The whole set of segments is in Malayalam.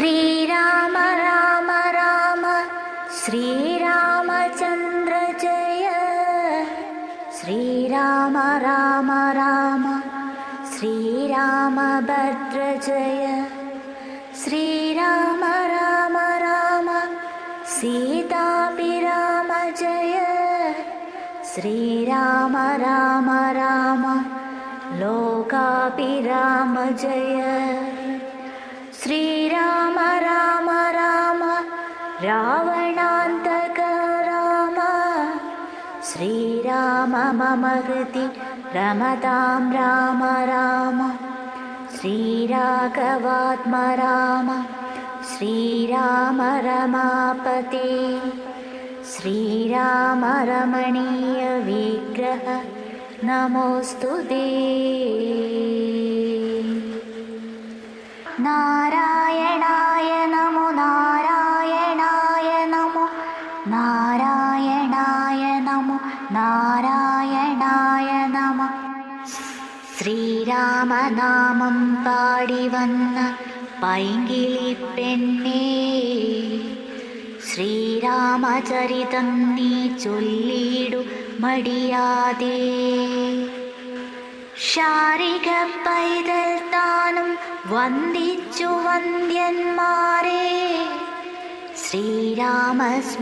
ശ്രീരാമ രാമ രാമ ശ്രീരാമചന്ദ്ര ജയ. ശ്രീരാമ രാമ രാമ ശ്രീരാമഭദ്ര ജയ. ശ്രീരാമ രാമ രാമ സീതാഭിരാമ ജയ. ശ്രീരാമ രാമ രാമ ലോകാഭിരാമ ജയ. ശ്രീരാമ രാമ രാമ രാവണാന്തക രാമ. ശ്രീരാമ മമ ഹൃദി രമതാം രാമ രാമ. ശ്രീരാഘവാത്മ രാമ ശ്രീരാമ രമാപതി. ശ്രീരാമ രമണീയ വിഗ്രഹ നമോസ്തുതേ. നാരായണായ നമോ നാരായണായ നമോ നാരായണായ നമോ നാരായണായ നമ. ശ്രീരാമനാമം പാടി വന്ന പൈങ്കിളി പെണ്ണേ, ശ്രീരാമചരിതം നീ ചൊല്ലിയിടു മടിയാതെ. ശാരിക പൈതൽ താനും വന്ദിച്ചു വന്ദ്യന്മാരെ, ശ്രീരാമസ്മൃതിയോടെ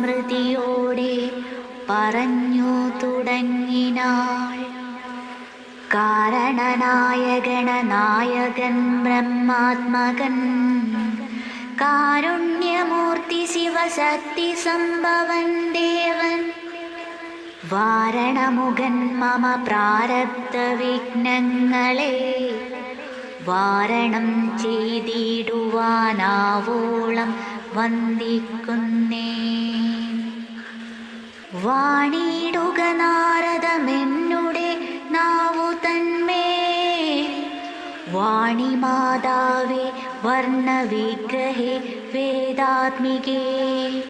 പറഞ്ഞു തുടങ്ങിനാൾ. കാരണനായകണനായകൻ ബ്രഹ്മാത്മകൻ, കാരുണ്യമൂർത്തി ശിവശക്തി സംഭവൻ ദേവൻ. വാരണമുഖൻ മമ പ്രാരബ്ധ വിഘ്നങ്ങളെ വാരണം ചെയ്തിടുവാനാവോളം വന്ദിക്കുന്നേ. വാണിടുക നാരദമെന്നുടെ നാവു തന്മേൽ, വാണിമാതാവേ വർണ്ണവിഗ്രഹേ വേദാത്മികേ.